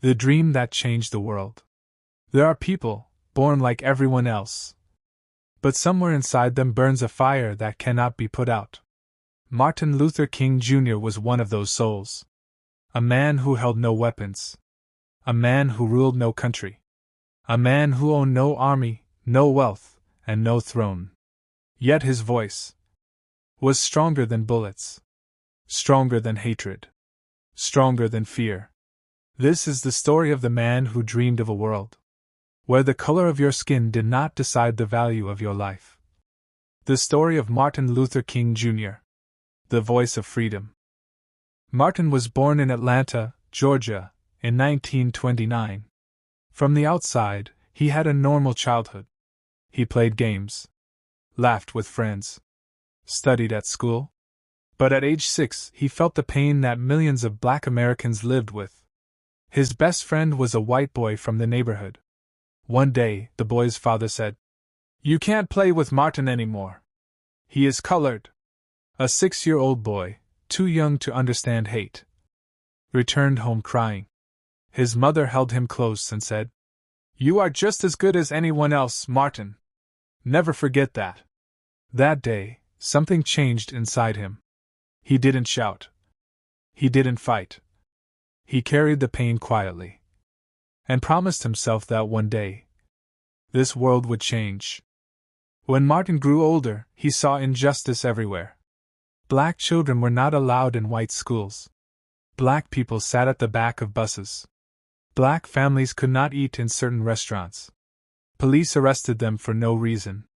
The dream that changed the world. There are people, born like everyone else. But somewhere inside them burns a fire that cannot be put out. Martin Luther King Jr. was one of those souls. A man who held no weapons. A man who ruled no country. A man who owned no army, no wealth, and no throne. Yet his voice was stronger than bullets. Stronger than hatred. Stronger than fear. This is the story of the man who dreamed of a world where the color of your skin did not decide the value of your life. The story of Martin Luther King Jr., the voice of freedom. Martin was born in Atlanta, Georgia, in 1929. From the outside, he had a normal childhood. He played games, laughed with friends, studied at school. But at age 6, he felt the pain that millions of Black Americans lived with. His best friend was a white boy from the neighborhood. One day, the boy's father said, "You can't play with Martin anymore. He is colored." A 6-year-old boy, too young to understand hate, returned home crying. His mother held him close and said, "You are just as good as anyone else, Martin. Never forget that." That day, something changed inside him. He didn't shout. He didn't fight. He carried the pain quietly and promised himself that one day this world would change. When Martin grew older, he saw injustice everywhere. Black children were not allowed in white schools. Black people sat at the back of buses. Black families could not eat in certain restaurants. Police arrested them for no reason.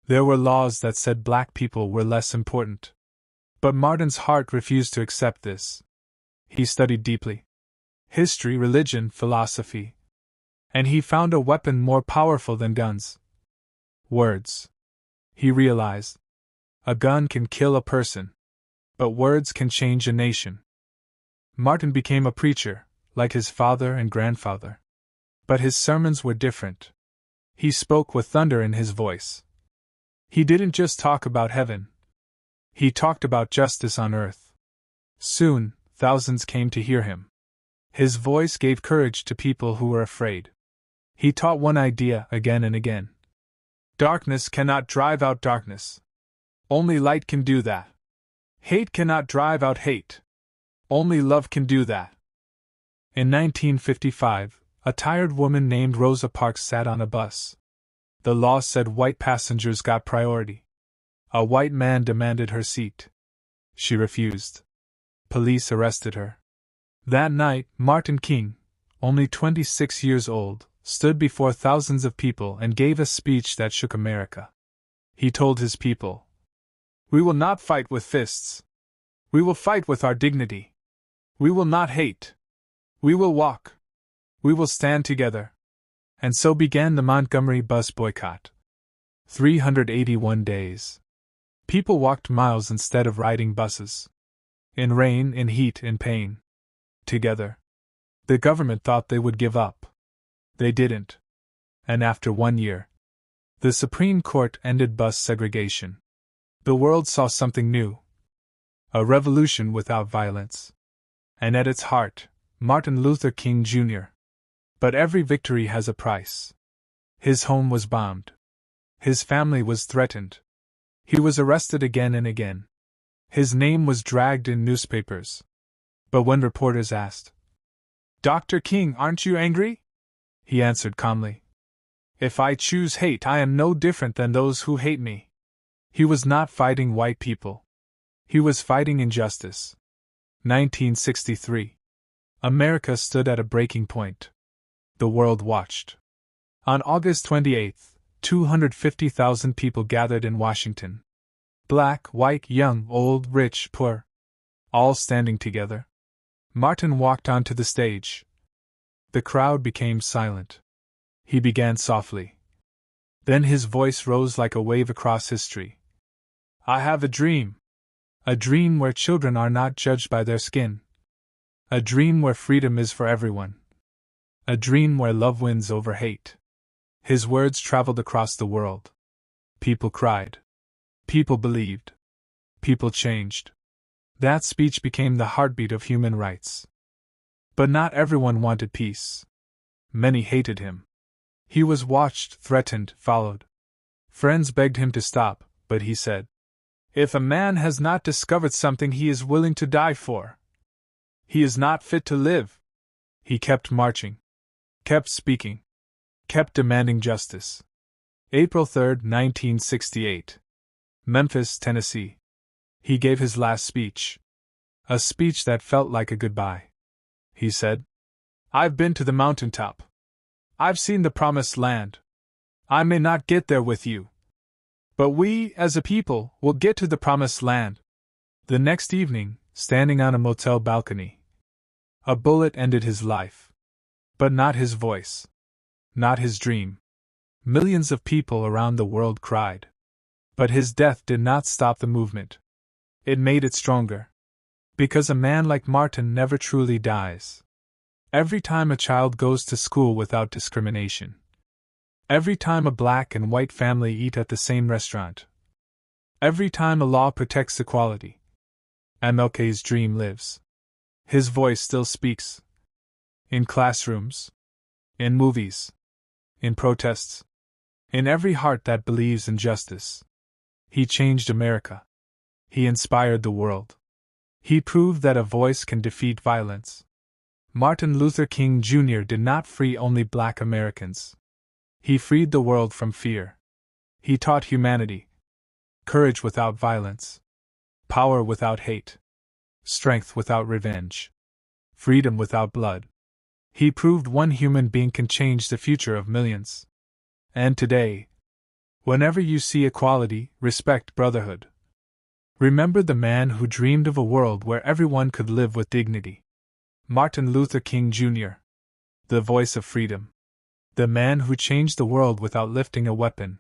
There were laws that said black people were less important. But Martin's heart refused to accept this. He studied deeply. History, religion, philosophy. And he found a weapon more powerful than guns. Words. He realized. A gun can kill a person, but words can change a nation. Martin became a preacher, like his father and grandfather. But his sermons were different. He spoke with thunder in his voice. He didn't just talk about heaven. He talked about justice on earth. Soon, thousands came to hear him. His voice gave courage to people who were afraid. He taught one idea again and again. Darkness cannot drive out darkness. Only light can do that. Hate cannot drive out hate. Only love can do that. In 1955, a tired woman named Rosa Parks sat on a bus. The law said white passengers got priority. A white man demanded her seat. She refused. Police arrested her. That night, Martin King, only 26 years old, stood before thousands of people and gave a speech that shook America. He told his people, "We will not fight with fists. We will fight with our dignity. We will not hate. We will walk. We will stand together." And so began the Montgomery Bus Boycott. 381 days. People walked miles instead of riding buses. In rain, in heat, in pain. Together. The government thought they would give up. They didn't. And after 1 year, the Supreme Court ended bus segregation. The world saw something new. A revolution without violence. And at its heart, Martin Luther King Jr. But every victory has a price. His home was bombed. His family was threatened. He was arrested again and again. His name was dragged in newspapers. But when reporters asked, "Dr. King, aren't you angry?" he answered calmly, "If I choose hate, I am no different than those who hate me." He was not fighting white people. He was fighting injustice. 1963. America stood at a breaking point. The world watched. On August 28, 250,000 people gathered in Washington. Black, white, young, old, rich, poor. All standing together. Martin walked onto the stage. The crowd became silent. He began softly. Then his voice rose like a wave across history. "I have a dream. A dream where children are not judged by their skin. A dream where freedom is for everyone. A dream where love wins over hate." His words traveled across the world. People cried. People believed. People changed. That speech became the heartbeat of human rights. But not everyone wanted peace. Many hated him. He was watched, threatened, followed. Friends begged him to stop, but he said, "If a man has not discovered something he is willing to die for, he is not fit to live." He kept marching, kept speaking, kept demanding justice. April 3, 1968. Memphis, Tennessee. He gave his last speech. A speech that felt like a goodbye. He said, "I've been to the mountaintop. I've seen the promised land. I may not get there with you, but we, as a people, will get to the promised land." The next evening, standing on a motel balcony, a bullet ended his life. But not his voice. Not his dream. Millions of people around the world cried. But his death did not stop the movement. It made it stronger. Because a man like Martin never truly dies. Every time a child goes to school without discrimination. Every time a black and white family eat at the same restaurant. Every time a law protects equality. MLK's dream lives. His voice still speaks. In classrooms. In movies. In protests. In every heart that believes in justice. He changed America. He inspired the world. He proved that a voice can defeat violence. Martin Luther King Jr. did not free only black Americans. He freed the world from fear. He taught humanity. Courage without violence. Power without hate. Strength without revenge. Freedom without blood. He proved one human being can change the future of millions. And today, whenever you see equality, respect, brotherhood, remember the man who dreamed of a world where everyone could live with dignity. Martin Luther King Jr. The voice of freedom. The man who changed the world without lifting a weapon.